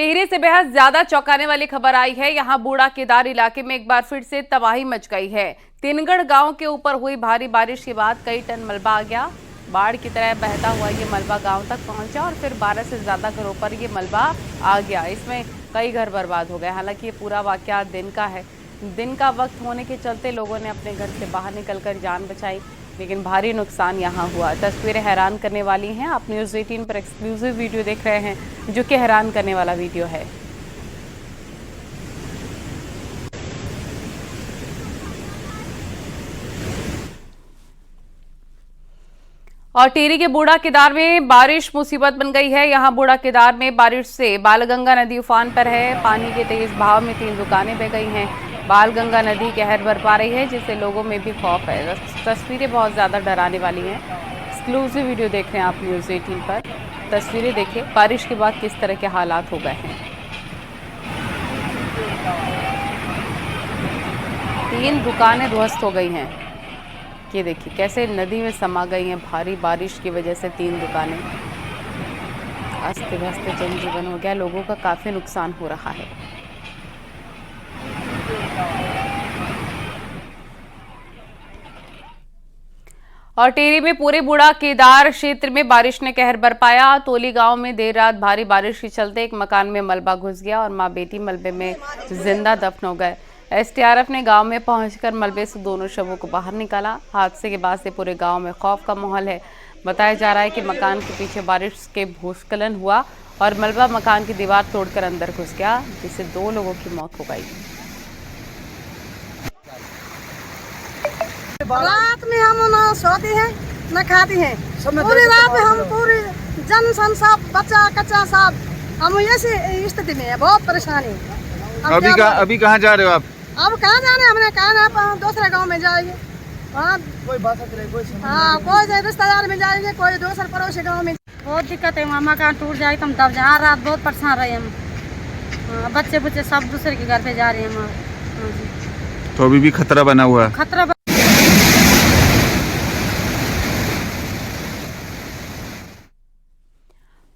टिहरी से बेहद ज्यादा चौंकाने वाली खबर आई है। यहां बूढ़ा केदार इलाके में एक बार फिर से तबाही मच गई है। तिनगढ़ गांव के ऊपर हुई भारी बारिश के बाद कई टन मलबा आ गया। बाढ़ की तरह बहता हुआ ये मलबा गांव तक पहुंचा और फिर 12 से ज्यादा घरों पर ये मलबा आ गया। इसमें कई घर बर्बाद हो गए। हालांकि ये पूरा वाकया दिन का है। दिन का वक्त होने के चलते लोगों ने अपने घर से बाहर निकलकर जान बचाई, लेकिन भारी नुकसान यहां हुआ। तस्वीरें हैरान करने वाली हैं। आप न्यूज़ 18 पर एक्सक्लूसिव वीडियो देख रहे हैं, जो कि हैरान करने वाला वीडियो है। और टिहरी के बूढ़ा केदार में बारिश मुसीबत बन गई है। यहां बूढ़ा केदार में बारिश से बालगंगा नदी उफान पर है। पानी के तेज बहाव में 3 दुकानें बह गई हैं। बालगंगा नदी कहर बरपा रही है, जिससे लोगों में भी खौफ है। तस्वीरें बहुत ज़्यादा डराने वाली हैं। एक्सक्लूसिव वीडियो देख रहे हैं आप न्यूज़ 18 पर। तस्वीरें देखिए, बारिश के बाद किस तरह के हालात हो गए हैं। 3 दुकानें ध्वस्त हो गई हैं। ये देखिए कैसे नदी में समा गई हैं। भारी बारिश की वजह से 3 दुकानें अस्त व्यस्त जनजीवन हो गया। लोगों का काफ़ी नुकसान हो रहा है। और टिहरी में पूरे बूढ़ा केदार क्षेत्र में बारिश ने कहर बरपाया। तोली गांव में देर रात भारी बारिश के चलते एक मकान में मलबा घुस गया और मां बेटी मलबे में जिंदा दफन हो गए। एसडीआरएफ ने गांव में पहुंचकर मलबे से दोनों शवों को बाहर निकाला। हादसे के बाद से पूरे गांव में खौफ का माहौल है। बताया जा रहा है कि मकान के पीछे बारिश के भूस्खलन हुआ और मलबा मकान की दीवार तोड़कर अंदर घुस गया, जिससे 2 लोगों की मौत हो गई। रात में हम न सोती हैं न खाती हैं। पूरी रात हम पूरी जन सन सब बच्चा कच्चा सब हम ऐसी स्थिति में है। बहुत परेशानी। अभी कहाँ जा रहे हो आप? अब कहाँ जाने, हमने कहा ना दूसरे गांव में जाएंगे। वहाँ कोई कोई रिश्तेदार में जाएंगे, कोई दूसरे पड़ोसी गांव में। बहुत दिक्कत है। वहाँ मकान टूट जाए तो हम तब जहाँ रात बहुत परेशान रहे हम। बच्चे बच्चे सब दूसरे के घर पे जा रहे हैं। तो अभी भी खतरा बना हुआ है। खतरा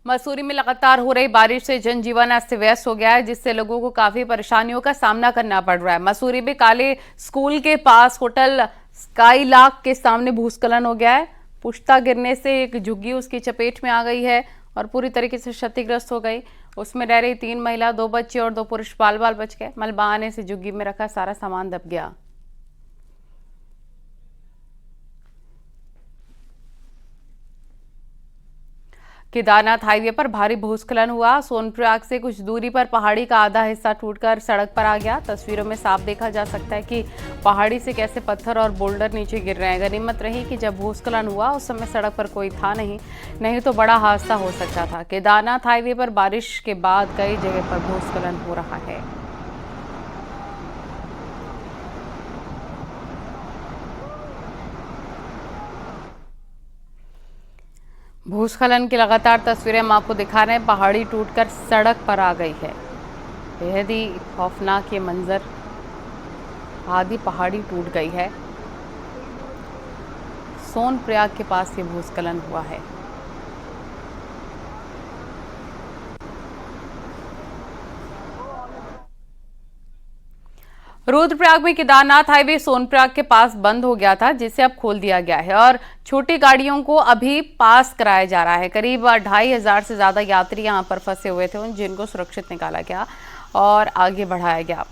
मसूरी में लगातार हो रही बारिश से जनजीवन अस्त व्यस्त हो गया है, जिससे लोगों को काफी परेशानियों का सामना करना पड़ रहा है। मसूरी में काले स्कूल के पास होटल स्काई लाक के सामने भूस्खलन हो गया है। पुश्ता गिरने से एक झुग्गी उसकी चपेट में आ गई है और पूरी तरीके से क्षतिग्रस्त हो गई। उसमें रह रही 3 महिला, 2 बच्चे और 2 पुरुष बाल बाल बच गए। मलबा आने से झुग्गी में रखा सारा सामान दब गया। केदारनाथ हाईवे पर भारी भूस्खलन हुआ। सोनप्रयाग से कुछ दूरी पर पहाड़ी का आधा हिस्सा टूटकर सड़क पर आ गया। तस्वीरों में साफ देखा जा सकता है कि पहाड़ी से कैसे पत्थर और बोल्डर नीचे गिर रहे हैं। गनीमत रही कि जब भूस्खलन हुआ उस समय सड़क पर कोई था नहीं तो बड़ा हादसा हो सकता था। केदारनाथ हाईवे पर बारिश के बाद कई जगह पर भूस्खलन हो रहा है। भूस्खलन की लगातार तस्वीरें हम आपको दिखा रहे हैं। पहाड़ी टूटकर सड़क पर आ गई है। बेहद ही खौफनाक ये मंजर। आधी पहाड़ी टूट गई है। सोनप्रयाग के पास ये भूस्खलन हुआ है। रुद्रप्रयाग में केदारनाथ हाईवे सोनप्रयाग के पास बंद हो गया था, जिसे अब खोल दिया गया है और छोटी गाड़ियों को अभी पास कराया जा रहा है। करीब 2500 से ज्यादा यात्री यहां पर फंसे हुए थे, जिनको सुरक्षित निकाला गया और आगे बढ़ाया गया।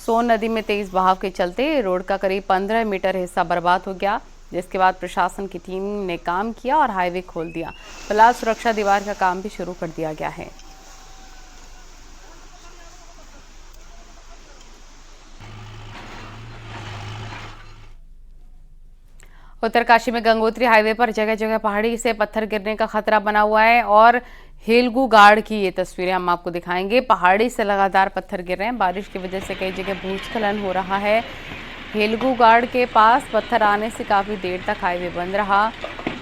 सोन नदी में तेज बहाव के चलते रोड का करीब 15 मीटर हिस्सा बर्बाद हो गया, जिसके बाद प्रशासन की टीम ने काम किया और हाईवे खोल दिया। फिलहाल सुरक्षा दीवार का काम भी शुरू कर दिया गया है। उत्तरकाशी में गंगोत्री हाईवे पर जगह जगह पहाड़ी से पत्थर गिरने का खतरा बना हुआ है और हेलगू गाड़ की ये तस्वीरें हम आपको दिखाएंगे। पहाड़ी से लगातार पत्थर गिर रहे हैं। बारिश की वजह से कई जगह भूस्खलन हो रहा है। हेलगू गाड़ के पास पत्थर आने से काफ़ी देर तक हाईवे बंद रहा,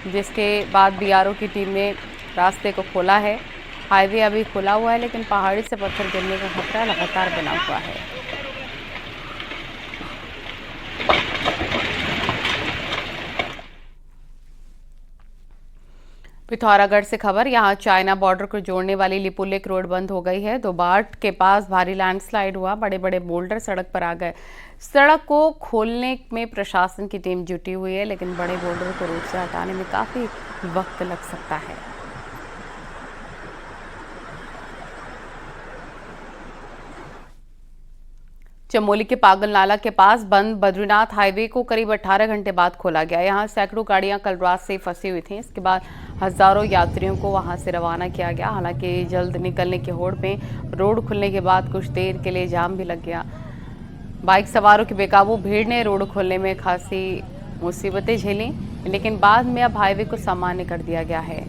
जिसके बाद बीआरओ की टीम ने रास्ते को खोला है। हाईवे अभी खुला हुआ है, लेकिन पहाड़ी से पत्थर गिरने का खतरा लगातार बना हुआ है। पिथौरागढ़ से खबर, यहां चाइना बॉर्डर को जोड़ने वाली लिपुलेक रोड बंद हो गई है। दोबाट के पास भारी लैंडस्लाइड हुआ, बड़े बड़े बोल्डर सड़क पर आ गए। सड़क को खोलने में प्रशासन की टीम जुटी हुई है, लेकिन बड़े बोल्डर को रोड से हटाने में काफी वक्त लग सकता है। चमोली के पागल नाला के पास बंद बद्रीनाथ हाईवे को करीब 18 घंटे बाद खोला गया। यहां सैकड़ों गाड़ियां कल रात से फंसी हुई थीं। इसके बाद हजारों यात्रियों को वहां से रवाना किया गया। हालांकि जल्द निकलने की होड़ में रोड खुलने के बाद कुछ देर के लिए जाम भी लग गया। बाइक सवारों की बेकाबू भीड़ ने रोड खोलने में खासी मुसीबतें झेली, लेकिन बाद में अब हाईवे को सामान्य कर दिया गया है।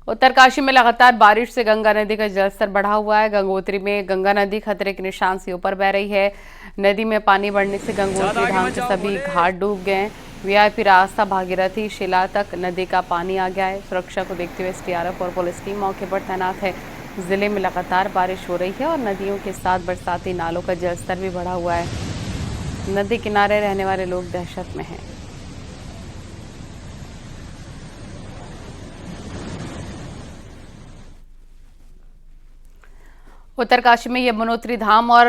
उत्तरकाशी में लगातार बारिश से गंगा नदी का जलस्तर बढ़ा हुआ है। गंगोत्री में गंगा नदी खतरे के निशान से ऊपर बह रही है। नदी में पानी बढ़ने से गंगोत्री धाम के सभी घाट डूब गए। वीआईपी रास्ता भागीरथी शिला तक नदी का पानी आ गया है। सुरक्षा को देखते हुए एसडीआरएफ और पुलिस टीम मौके पर तैनात है। जिले में लगातार बारिश हो रही है और नदियों के साथ बरसाती नालों का जलस्तर भी बढ़ा हुआ है। नदी किनारे रहने वाले लोग दहशत में हैं। उत्तरकाशी में यमुनोत्री धाम और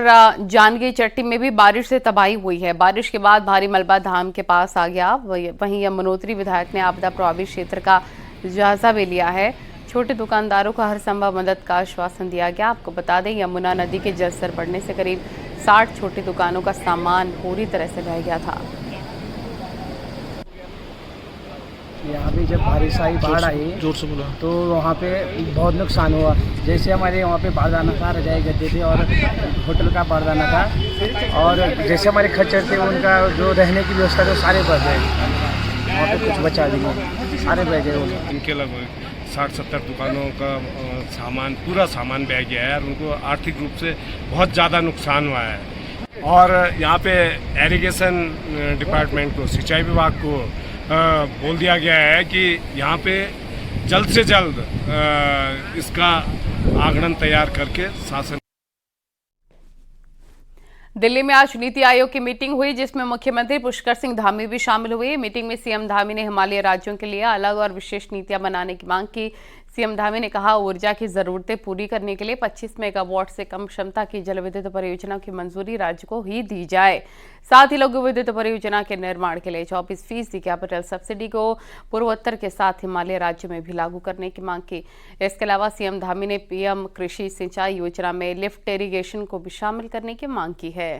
जानगी चट्टी में भी बारिश से तबाही हुई है। बारिश के बाद भारी मलबा धाम के पास आ गया। वहीं यमुनोत्री विधायक ने आपदा प्रभावित क्षेत्र का जायजा भी लिया है। छोटे दुकानदारों को हर संभव मदद का आश्वासन दिया गया। आपको बता दें, यमुना नदी के जलस्तर बढ़ने से करीब 60 छोटी दुकानों का सामान पूरी तरह से बह गया था। यहाँ पे जब बारिश आई, बाढ़ आई, जोर से बोला, तो वहाँ पे बहुत नुकसान हुआ। जैसे हमारे वहाँ पे बारदाना था, रजाई गद्दे थे और होटल का बारदाना था, और जैसे हमारे खच्चर थे उनका जो रहने की व्यवस्था था सारे बह गए। वहाँ पे कुछ बचा नहीं, सारे बह गए। उनके लगभग 60-70 दुकानों का सामान, पूरा सामान बह गया है और उनको आर्थिक रूप से बहुत ज़्यादा नुकसान हुआ है। और यहाँ पे एरीगेशन डिपार्टमेंट को, सिंचाई विभाग को बोल दिया गया है कि यहाँ पे जल्द से जल्द इसका आंकड़न तैयार करके शासन। दिल्ली में आज नीति आयोग की मीटिंग हुई, जिसमें मुख्यमंत्री पुष्कर सिंह धामी भी शामिल हुए। मीटिंग में सीएम धामी ने हिमालय राज्यों के लिए अलग और विशेष नीतियां बनाने की मांग की। सीएम धामी ने कहा, ऊर्जा की जरूरतें पूरी करने के लिए 25 मेगावाट से कम क्षमता की जल विद्युत परियोजना की मंजूरी राज्य को ही दी जाए। साथ ही लघु विद्युत परियोजना के निर्माण के लिए 24% कैपिटल सब्सिडी को पूर्वोत्तर के साथ हिमालय राज्य में भी लागू करने की मांग की। इसके अलावा सीएम धामी ने पीएम कृषि सिंचाई योजना में लिफ्ट इरिगेशन को भी शामिल करने की मांग की है।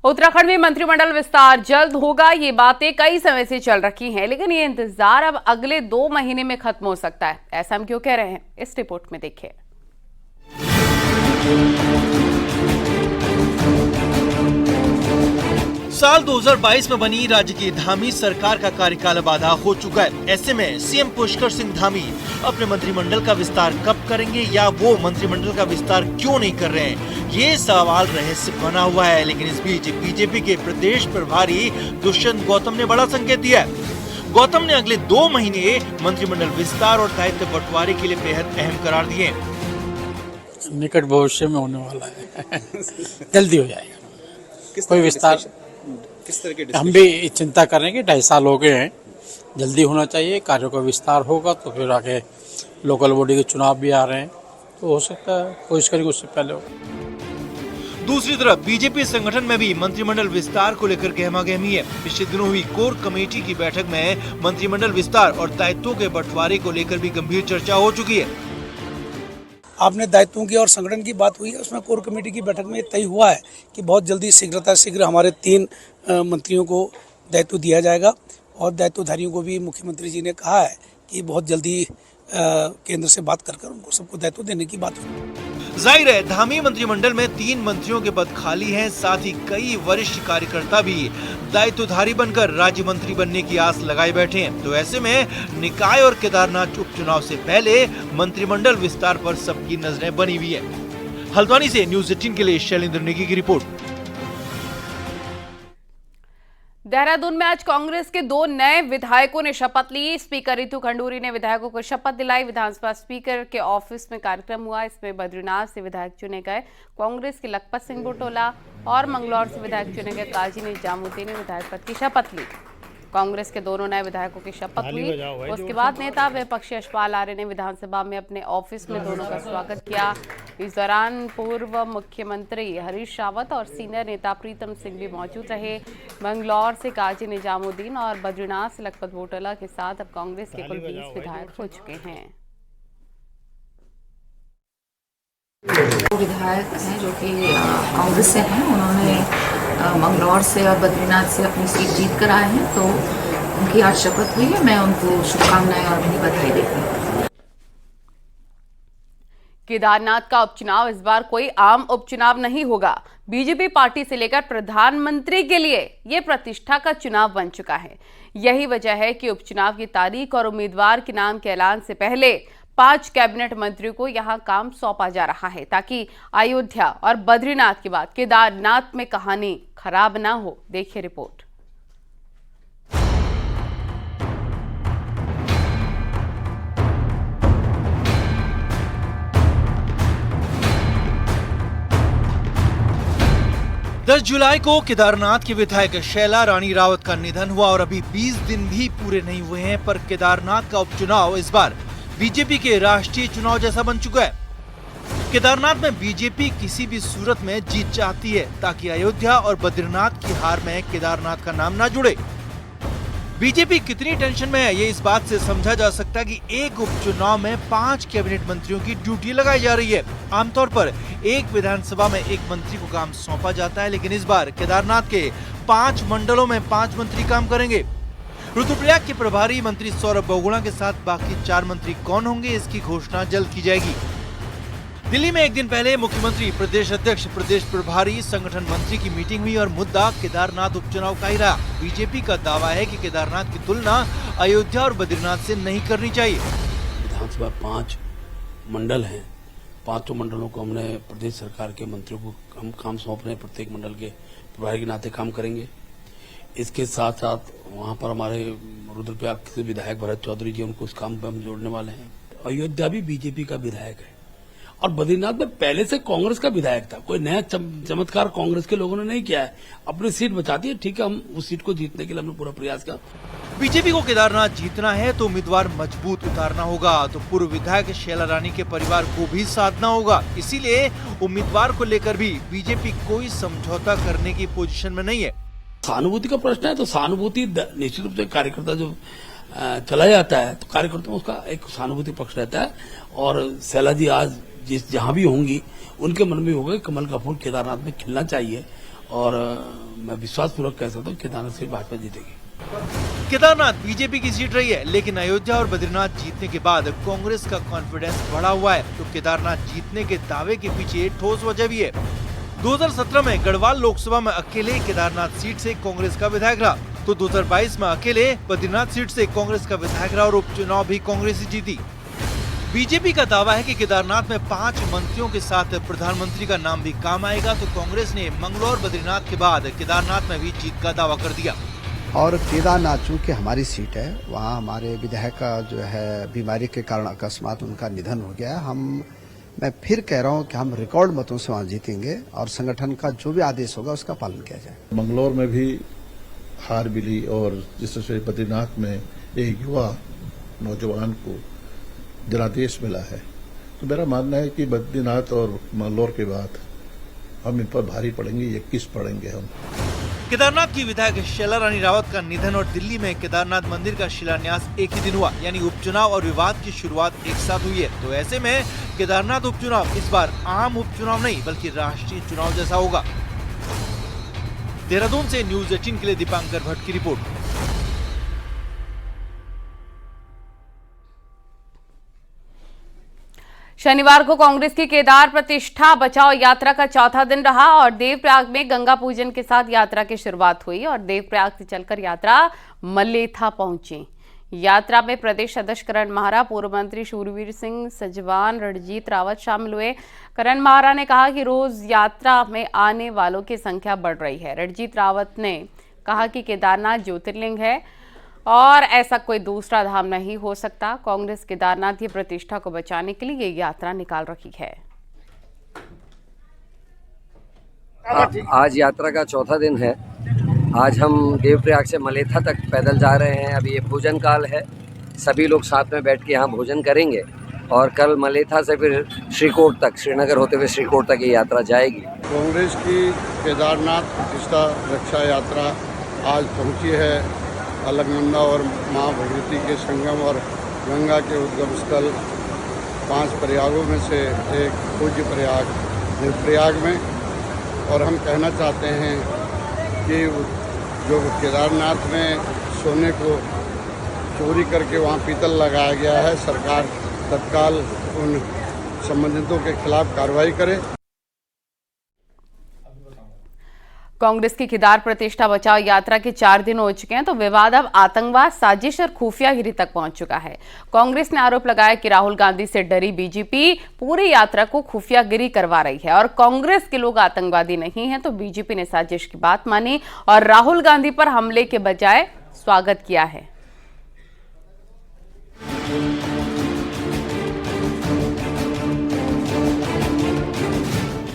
उत्तराखंड में मंत्रिमंडल विस्तार जल्द होगा, ये बातें कई समय से चल रही हैं, लेकिन ये इंतजार अब अगले 2 महीने में खत्म हो सकता है। ऐसा हम क्यों कह रहे हैं, इस रिपोर्ट में देखिए। साल 2022 में बनी राज्य की धामी सरकार का कार्यकाल अब आधा हो चुका है। ऐसे में सीएम पुष्कर सिंह धामी अपने मंत्रिमंडल का विस्तार कब करेंगे या वो मंत्रिमंडल का विस्तार क्यों नहीं कर रहे हैं, ये सवाल रहस्य बना हुआ है। लेकिन इस बीच बीजेपी के प्रदेश प्रभारी दुष्यंत गौतम ने बड़ा संकेत दिया है। गौतम ने अगले 2 महीने मंत्रिमंडल विस्तार और दायित्व बंटवारे के लिए बेहद अहम करार दिए। निकट भविष्य में होने वाला है, जल्दी हो जाएगा। कोई विस्तार किस तरह के हम भी चिंता कर रहे हैं कि 2.5 साल हो गए हैं, जल्दी होना चाहिए। कार्यों का विस्तार होगा तो फिर आगे लोकल बॉडी के चुनाव भी आ रहे हैं, तो हो सकता है कोशिश करेंगे उससे पहले हो। दूसरी तरफ बीजेपी संगठन में भी मंत्रिमंडल विस्तार को लेकर गहमागहमी है। पिछले दिनों हुई कोर कमेटी की बैठक में मंत्रिमंडल विस्तार और दायित्वों के बंटवारे को लेकर भी गंभीर चर्चा हो चुकी है। आपने दायित्वों की और संगठन की बात हुई है, उसमें कोर कमेटी की बैठक में तय हुआ है कि बहुत जल्दी शीघ्र हमारे 3 मंत्रियों को दायित्व दिया जाएगा और दायित्वधारियों को भी मुख्यमंत्री जी ने कहा है कि बहुत जल्दी केंद्र से बात कर उनको सबको दायित्व देने की बात हुई। जाहिर है धामी मंत्रिमंडल में 3 मंत्रियों के पद खाली हैं, साथ ही कई वरिष्ठ कार्यकर्ता भी दायित्वधारी बनकर राज्य मंत्री बनने की आस लगाए बैठे हैं। तो ऐसे में निकाय और केदारनाथ उपचुनाव से पहले मंत्रिमंडल विस्तार पर सबकी नजरें बनी हुई है। हल्द्वानी से न्यूज़ 18 के लिए शैलेंद्र नेगी की रिपोर्ट। देहरादून में आज कांग्रेस के 2 नए विधायकों ने शपथ ली। स्पीकर रितु खंडूरी ने विधायकों को शपथ दिलाई। विधानसभा स्पीकर के ऑफिस में कार्यक्रम हुआ। इसमें बद्रीनाथ से विधायक चुने गए कांग्रेस के लखपत सिंह बुटोला और मंगलौर से विधायक चुने गए काजी निजामुद्दीन ने विधायक पद की शपथ ली। कांग्रेस के दोनों नए विधायकों की शपथ हुई। उसके बाद नेता विपक्षी यशपाल आर्य ने विधानसभा में अपने ऑफिस में दोनों का स्वागत किया। इस दौरान पूर्व मुख्यमंत्री हरीश रावत और सीनियर नेता प्रीतम सिंह भी मौजूद रहे। मंगलौर से काजी निजामुद्दीन और बद्रीनाथ से लखपत बुटोला के साथ अब कांग्रेस के कुल 20 विधायक हो चुके हैं। विधायक हैं जो कि कांग्रेस से हैं, उन्होंने मंगलौर से और बद्रीनाथ से अपनी सीट जीत कर आए हैं, तो उनकी आज शपथ हुई है। मैं उनको शुभकामनाएं और अपनी बधाई देती हूँ। केदारनाथ का उपचुनाव इस बार कोई आम उपचुनाव नहीं होगा। बीजेपी पार्टी से लेकर प्रधानमंत्री के लिए ये प्रतिष्ठा का चुनाव बन चुका है। यही वजह है कि उपचुनाव की तारीख और उम्मीदवार के नाम के ऐलान से पहले 5 कैबिनेट मंत्रियों को यहां काम सौंपा जा रहा है, ताकि अयोध्या और बद्रीनाथ के बाद केदारनाथ में कहानी खराब ना हो। देखिए रिपोर्ट। दस जुलाई को केदारनाथ के विधायक शैला रानी रावत का निधन हुआ और अभी 20 दिन भी पूरे नहीं हुए हैं, पर केदारनाथ का उपचुनाव इस बार बीजेपी के राष्ट्रीय चुनाव जैसा बन चुका है। केदारनाथ में बीजेपी किसी भी सूरत में जीत चाहती है, ताकि अयोध्या और बद्रीनाथ की हार में केदारनाथ का नाम ना जुड़े। बीजेपी कितनी टेंशन में है, ये इस बात से समझा जा सकता है कि एक उपचुनाव में 5 कैबिनेट मंत्रियों की ड्यूटी लगाई जा रही है। आमतौर पर एक विधानसभा में एक मंत्री को काम सौंपा जाता है, लेकिन इस बार केदारनाथ के 5 मंडलों में 5 मंत्री काम करेंगे। रुद्रप्रयाग के प्रभारी मंत्री सौरभ बहुगुणा के साथ बाकी 4 मंत्री कौन होंगे, इसकी घोषणा जल्द की जाएगी। दिल्ली में एक दिन पहले मुख्यमंत्री, प्रदेश अध्यक्ष, प्रदेश प्रभारी, संगठन मंत्री की मीटिंग हुई और मुद्दा केदारनाथ उपचुनाव का ही रहा। बीजेपी का दावा है कि केदारनाथ की तुलना अयोध्या और बद्रीनाथ से नहीं करनी चाहिए। विधानसभा 5 मंडल हैं, 5 मंडलों को हमने प्रदेश सरकार के मंत्रियों को हम काम सौंप रहे हैं। प्रत्येक मंडल के प्रभारी के नाते काम करेंगे। इसके साथ साथ वहाँ पर हमारे रुद्रप्रयाग के विधायक भरत चौधरी जी, उनको उस काम पर हम जोड़ने वाले हैं। अयोध्या भी बीजेपी का विधायक है और बद्रीनाथ में पहले से कांग्रेस का विधायक था। कोई नया चमत्कार कांग्रेस के लोगों ने नहीं किया है। अपनी सीट बचाती है, ठीक है, हम उस सीट को जीतने के लिए हमने पूरा प्रयास किया। बीजेपी को केदारनाथ जीतना है तो उम्मीदवार मजबूत उतारना होगा, तो पूर्व विधायक शैला रानी के परिवार को भी साधना होगा। इसीलिए उम्मीदवार को लेकर भी बीजेपी कोई समझौता करने की पोजीशन में नहीं है। सहानुभूति का प्रश्न है तो सहानुभूति निश्चित रूप से कार्यकर्ता जो चला जाता है तो कार्यकर्ता उसका एक सहानुभूति पक्ष रहता है। और शैला जी आज जहां भी होंगी उनके मन में होगा कमल का फूल केदारनाथ में खिलना चाहिए और मैं विश्वास पूर्वक कह सकता हूँ केदारनाथ से भाजपा जीतेगी। केदारनाथ बीजेपी की सीट रही है, लेकिन अयोध्या और बद्रीनाथ जीतने के बाद कांग्रेस का कॉन्फिडेंस बढ़ा हुआ है। तो केदारनाथ जीतने के दावे के पीछे ठोस वजह भी है। 2017 में गढ़वाल लोकसभा में अकेले केदारनाथ सीट से कांग्रेस का विधायक रहा, तो 2022 में अकेले बद्रीनाथ सीट से कांग्रेस का विधायक रहा और उपचुनाव भी कांग्रेस ही जीती। बीजेपी का दावा है कि केदारनाथ में 5 मंत्रियों के साथ प्रधानमंत्री का नाम भी काम आएगा, तो कांग्रेस ने मंगलौर बद्रीनाथ के बाद केदारनाथ में भी जीत का दावा कर दिया। और केदारनाथ चूँकि हमारी सीट है, वहाँ हमारे विधायक का जो है बीमारी के कारण अकस्मात उनका निधन हो गया। मैं फिर कह रहा हूँ कि हम रिकॉर्ड मतों से वहाँ जीतेंगे और संगठन का जो भी आदेश होगा उसका पालन किया जाए। मंगलौर में भी हार मिली और जिससे बद्रीनाथ में एक युवा नौजवान को जनादेश मिला है, तो मेरा मानना है कि बद्रीनाथ और मंगलौर के बाद हम इन पर भारी पड़ेंगे, 21 पड़ेंगे हम। केदारनाथ की विधायक शैला रानी रावत का निधन और दिल्ली में केदारनाथ मंदिर का शिलान्यास एक ही दिन हुआ, यानी उपचुनाव और विवाद की शुरुआत एक साथ हुई है। तो ऐसे में केदारनाथ उपचुनाव इस बार आम उपचुनाव नहीं बल्कि राष्ट्रीय चुनाव जैसा होगा। देहरादून से न्यूज़ 18 के लिए दीपांकर भट्ट की रिपोर्ट। शनिवार को कांग्रेस की केदार प्रतिष्ठा बचाओ यात्रा का चौथा दिन रहा और देवप्रयाग में गंगा पूजन के साथ यात्रा की शुरुआत हुई और देवप्रयाग से चलकर यात्रा मल्लेथा पहुंची। यात्रा में प्रदेश अध्यक्ष करण माहरा, पूर्व मंत्री शूरवीर सिंह सजवान, रणजीत रावत शामिल हुए। करण माहरा ने कहा कि रोज यात्रा में आने वालों की संख्या बढ़ रही है। रणजीत रावत ने कहा कि केदारनाथ ज्योतिर्लिंग है और ऐसा कोई दूसरा धाम नहीं हो सकता। कांग्रेस केदारनाथ की प्रतिष्ठा को बचाने के लिए ये यात्रा निकाल रही है। आज यात्रा का चौथा दिन है। आज हम देवप्रयाग से मलेथा तक पैदल जा रहे हैं। अभी ये भोजन काल है, सभी लोग साथ में बैठ के यहाँ भोजन करेंगे और कल मलेथा से फिर श्रीकोट तक, श्रीनगर होते हुए श्रीकोट तक ये यात्रा जाएगी। कांग्रेस की केदारनाथ प्रतिष्ठा रक्षा यात्रा आज पहुंची है अलकनंदा और मां भगवती के संगम और गंगा के उद्गम स्थल 5 प्रयागों में से एक पूज्य प्रयाग देवप्रयाग में। और हम कहना चाहते हैं कि जो केदारनाथ में सोने को चोरी करके वहाँ पीतल लगाया गया है, सरकार तत्काल उन संबंधितों के खिलाफ कार्रवाई करे। कांग्रेस की केदार प्रतिष्ठा बचाओ यात्रा के 4 दिन हो चुके हैं तो विवाद अब आतंकवाद, साजिश और खुफियागिरी तक पहुंच चुका है। कांग्रेस ने आरोप लगाया कि राहुल गांधी से डरी बीजेपी पूरी यात्रा को खुफियागिरी करवा रही है और कांग्रेस के लोग आतंकवादी नहीं हैं, तो बीजेपी ने साजिश की बात मानी और राहुल गांधी पर हमले के बजाय स्वागत किया है।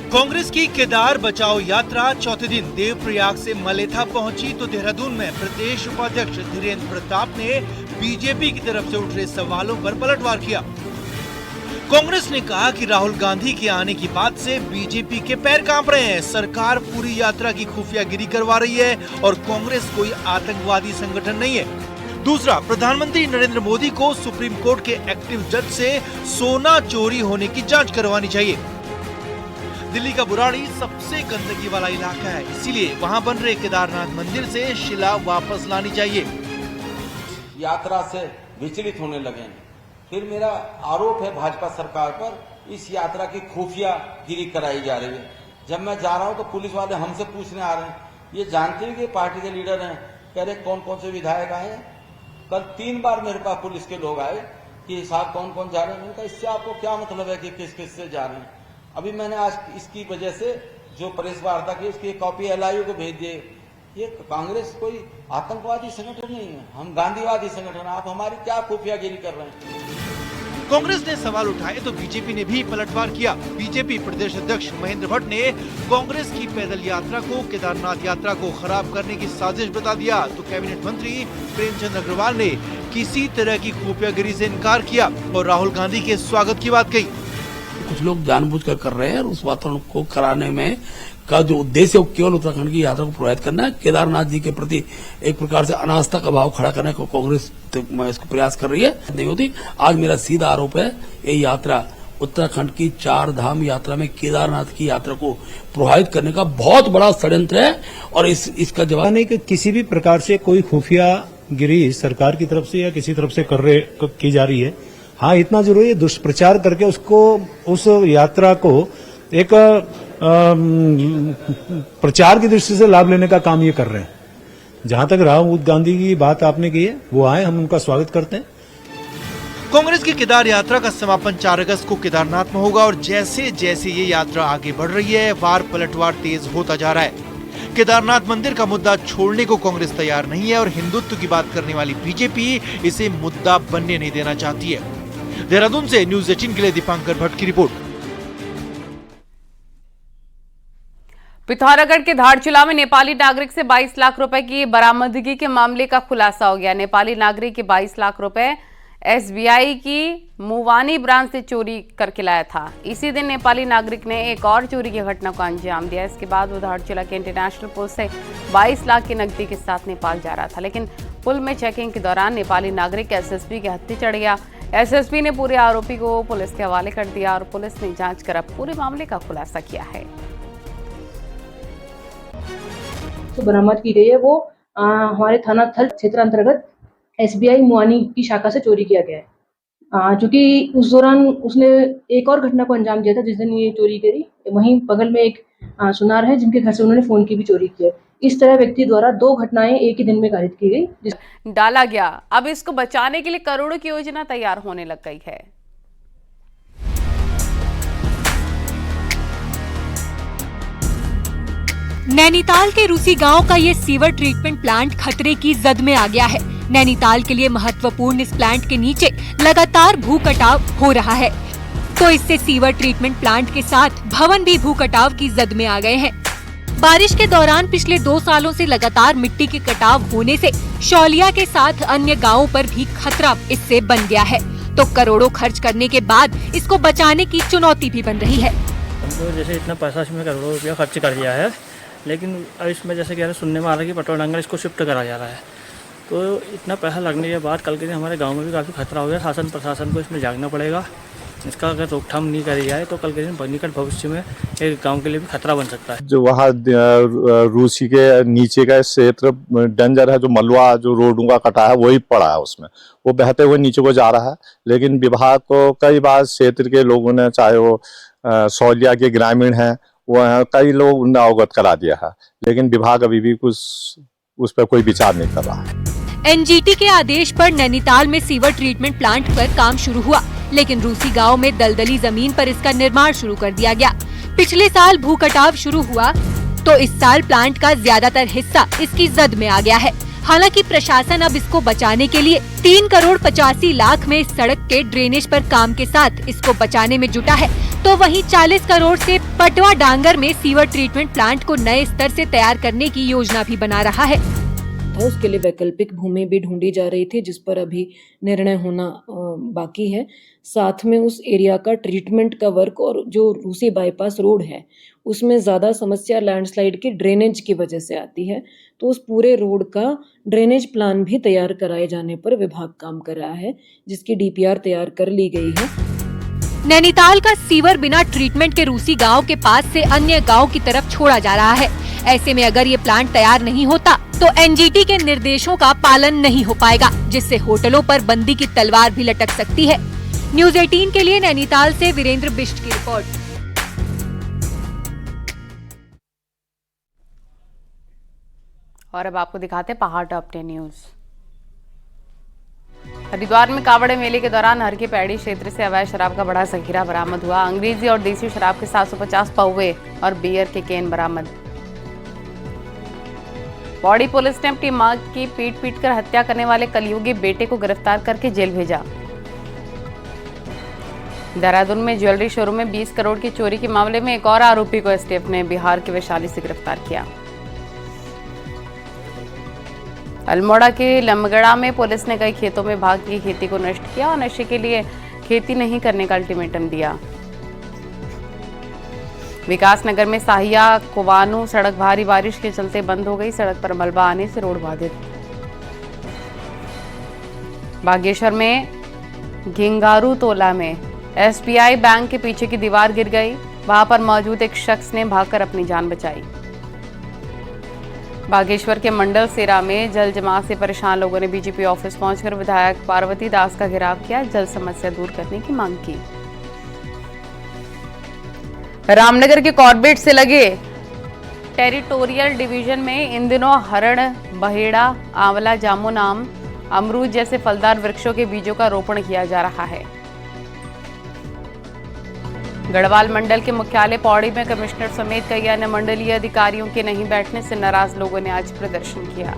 कांग्रेस की केदार बचाओ यात्रा चौथे दिन देवप्रयाग से मलेथा पहुंची तो देहरादून में प्रदेश उपाध्यक्ष धीरेन्द्र प्रताप ने बीजेपी की तरफ से उठ रहे सवालों पर पलटवार किया। कांग्रेस ने कहा कि राहुल गांधी के आने की बात से बीजेपी के पैर कांप रहे हैं, सरकार पूरी यात्रा की खुफियागिरी करवा रही है और कांग्रेस कोई आतंकवादी संगठन नहीं है। दूसरा, प्रधानमंत्री नरेंद्र मोदी को सुप्रीम कोर्ट के एक्टिव जज से सोना चोरी होने की जांच करवानी चाहिए। दिल्ली का बुराड़ी सबसे गंदगी वाला इलाका है, इसीलिए वहां बन रहे केदारनाथ मंदिर से शिला वापस लानी चाहिए। यात्रा से विचलित होने लगे हैं। फिर मेरा आरोप है भाजपा सरकार पर, इस यात्रा की खुफिया गिरी कराई जा रही है। जब मैं जा रहा हूं तो पुलिस वाले हमसे पूछने आ रहे हैं, ये जानते हैं कि पार्टी के लीडर हैं, कह रहे कौन कौन से विधायक आए हैं। कल 3 बार मेरे पास पुलिस के लोग आए कि साहब कौन कौन जा रहे हैं। मैंने कहा इससे आपको क्या मतलब है कि किस किस से जा रहे हैं। अभी मैंने आज इसकी वजह से जो प्रेस वार्ता की उसकी कॉपी एलआईयू को भेज दिए। ये कांग्रेस कोई आतंकवादी संगठन नहीं है, हम गांधीवादी संगठन, आप हमारी क्या खुफियागिरी कर रहे हैं। कांग्रेस ने सवाल उठाए तो बीजेपी ने भी पलटवार किया। बीजेपी प्रदेश अध्यक्ष महेंद्र भट्ट ने कांग्रेस की पैदल यात्रा को, केदारनाथ यात्रा को खराब करने की साजिश बता दिया तो कैबिनेट मंत्री प्रेमचंद अग्रवाल ने किसी तरह की खुफियागिरी से इनकार किया और राहुल गांधी के स्वागत की बात कही। कुछ लोग जानबूझकर कर रहे हैं और उस वातावरण को कराने में का जो उद्देश्य है वो केवल उत्तराखंड की यात्रा को प्रभावित करना है। केदारनाथ जी के प्रति एक प्रकार से अनास्था का भाव खड़ा करने को कांग्रेस इसको प्रयास कर रही है, नहीं होती। आज मेरा सीधा आरोप है ये यात्रा उत्तराखंड की 4 धाम यात्रा में केदारनाथ की यात्रा को प्रभावित करने का बहुत बड़ा षड्यंत्र है और इसका जवाब नहीं कि किसी भी प्रकार से कोई खुफिया गिरी सरकार की तरफ से या किसी तरफ से की जा रही है। हाँ, इतना जरूरी है दुष्प्रचार करके उसको, उस यात्रा को एक प्रचार की दृष्टि से लाभ लेने का काम ये कर रहे हैं। जहां तक राहुल गांधी की बात आपने की है, वो आए, हम उनका स्वागत करते हैं। कांग्रेस की केदार यात्रा का समापन 4 अगस्त को केदारनाथ में होगा और जैसे जैसे ये यात्रा आगे बढ़ रही है, वार पलटवार तेज होता जा रहा है। केदारनाथ मंदिर का मुद्दा छोड़ने को कांग्रेस तैयार नहीं है और हिंदुत्व की बात करने वाली बीजेपी इसे मुद्दा बनने नहीं देना चाहती है। देहरादून से न्यूज़ 18 के लिए दीपांकर भट्ट की रिपोर्ट। पिथौरागढ़ के धारचूला में नेपाली नागरिक से 22 लाख रुपए की बरामदगी के मामले का खुलासा हो गया। नेपाली नागरिक के 22 लाख रुपए एसबीआई की मुवानी ब्रांच से चोरी करके लाया था। इसी दिन नेपाली नागरिक ने एक और चोरी की घटना को अंजाम दिया। इसके बाद वो धारचूला के इंटरनेशनल पुल से 22 लाख की नकदी के साथ नेपाल जा रहा था, लेकिन पुल में चेकिंग के दौरान नेपाली नागरिक एसएसपी के हत्थे चढ़ गया। एसएसपी ने पूरे आरोपी को पुलिस के हवाले कर दिया और पुलिस ने जांच कर अब पूरे मामले का खुलासा किया है। तो बरामद की गई है वो हमारे थाना थल क्षेत्र अंतर्गत एसबीआई मुआनी की शाखा से चोरी किया गया है। जो कि उस दौरान उसने एक और घटना को अंजाम दिया था जिस दिन ये चोरी करी। वहीं बगल में एक सुनार है जिनके घर से उन्होंने फोन की भी चोरी की है। इस तरह व्यक्ति द्वारा 2 घटनाएं एक ही दिन में कारित की गई, डाला गया। अब इसको बचाने के लिए करोड़ों की योजना तैयार होने लग गई है। नैनीताल के रूसी गांव का ये सीवर ट्रीटमेंट प्लांट खतरे की जद में आ गया है। नैनीताल के लिए महत्वपूर्ण इस प्लांट के नीचे लगातार भू कटाव हो रहा है, तो इससे सीवर ट्रीटमेंट प्लांट के साथ भवन भी भू कटाव की जद में आ गए हैं। बारिश के दौरान पिछले 2 सालों से लगातार मिट्टी के कटाव होने से शौलिया के साथ अन्य गाँवों पर भी खतरा इससे बन गया है, तो करोड़ों खर्च करने के बाद इसको बचाने की चुनौती भी बन रही है। हमको जैसे इतना पैसा इसमें करोड़ों रुपया खर्च कर दिया है, लेकिन अब इसमें जैसे कह रहे सुनने में आ रहा है कि पेट्रोल डंगर इसको शिफ्ट करा जा रहा है, तो इतना पैसा लगने के बाद कल के दिन हमारे गांव में भी काफ़ी खतरा हो गया। शासन प्रशासन को इसमें जागना पड़ेगा। इसका अगर रोकथाम नहीं करी जाए तो कल के दिन निकट भविष्य में एक गांव के लिए भी खतरा बन सकता है। जो वहाँ रूसी के नीचे का क्षेत्र डेंजर है, जो मलवा जो रोडों का कटा है वही पड़ा है, उसमें वो बहते हुए नीचे को जा रहा है। लेकिन विभाग को कई बार क्षेत्र के लोगों ने, चाहे वो शौलिया के ग्रामीण हैं, वो कई लोग ने अवगत करा दिया है, लेकिन विभाग अभी भी कुछ उस पर कोई विचार नहीं कर रहा है। एनजीटी के आदेश पर नैनीताल में सीवर ट्रीटमेंट प्लांट पर काम शुरू हुआ, लेकिन रूसी गांव में दलदली जमीन पर इसका निर्माण शुरू कर दिया गया। पिछले साल भू कटाव शुरू हुआ, तो इस साल प्लांट का ज्यादातर हिस्सा इसकी जद में आ गया है। हालांकि प्रशासन अब इसको बचाने के लिए 3 करोड़ 85 लाख में सड़क के ड्रेनेज पर काम के साथ इसको बचाने में जुटा है, तो वहीं 40 करोड़ से पटवा डांगर में सीवर ट्रीटमेंट प्लांट को नए स्तर से तैयार करने की योजना भी बना रहा है। उसके लिए वैकल्पिक भूमि भी ढूंढी जा रही थी, जिस पर अभी निर्णय होना बाकी है। साथ में उस एरिया का ट्रीटमेंट का वर्क, और जो रूसी बाईपास रोड है उसमें ज़्यादा समस्या लैंडस्लाइड की ड्रेनेज की वजह से आती है, तो उस पूरे रोड का ड्रेनेज प्लान भी तैयार कराए जाने पर विभाग काम कर रहा है, जिसकी डीपीआर तैयार कर ली गई है। नैनीताल का सीवर बिना ट्रीटमेंट के रूसी गांव के पास से अन्य गांव की तरफ छोड़ा जा रहा है। ऐसे में अगर ये प्लांट तैयार नहीं होता तो एनजीटी के निर्देशों का पालन नहीं हो पाएगा, जिससे होटलों पर बंदी की तलवार भी लटक सकती है। न्यूज़ 18 के लिए नैनीताल से वीरेंद्र बिष्ट की रिपोर्ट। और अब आपको दिखाते हैं पहाड़ टॉप 10 न्यूज। हरिद्वार में कावड़े मेले के दौरान हर की पैड़ी क्षेत्र से अवैध शराब का बड़ा जखीरा बरामद हुआ। अंग्रेजी और देसी शराब के 750 पौवे और बियर के केन बरामद। पौड़ी पुलिस ने अपनी मां की पीट कर हत्या करने वाले कलयुगी बेटे को गिरफ्तार करके जेल भेजा। देहरादून में ज्वेलरी शोरूम में 20 करोड़ की चोरी के मामले में एक और आरोपी को एसटीएफ ने बिहार के वैशाली से गिरफ्तार किया। अल्मोड़ा के लमगड़ा में पुलिस ने कई खेतों में भाग की खेती को नष्ट किया और नशे के लिए खेती नहीं करने का अल्टीमेटम दिया। विकासनगर में साहिया कुवानू सड़क भारी बारिश के चलते बंद हो गई। सड़क पर मलबा आने से रोड बाधित। बागेश्वर में घिंगारू तोला में एसबीआई बैंक के पीछे की दीवार गिर गई। वहां पर मौजूद एक शख्स ने भागकर अपनी जान बचाई। बागेश्वर के मंडल सेरा में जल जमाव से परेशान लोगों ने बीजेपी ऑफिस पहुंचकर विधायक पार्वती दास का घेराव किया। जल समस्या दूर करने की मांग की। रामनगर के कॉर्बेट से लगे टेरिटोरियल डिवीजन में इन दिनों हरण, बहेड़ा, आंवला, जामुन, आम, अमरूद जैसे फलदार वृक्षों के बीजों का रोपण किया जा रहा है। गढ़वाल मंडल के मुख्यालय पौड़ी में कमिश्नर समेत कई अन्य मंडलीय अधिकारियों के नहीं बैठने से नाराज लोगों ने आज प्रदर्शन किया।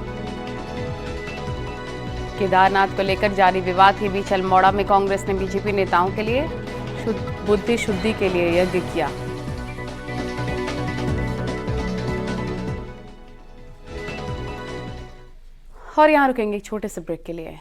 केदारनाथ को लेकर जारी विवाद के बीच अल्मोड़ा में कांग्रेस ने बीजेपी नेताओं के लिए बुद्धि शुद्धि के लिए यज्ञ किया। और यहाँ रुकेंगे एक छोटे से ब्रेक के लिए।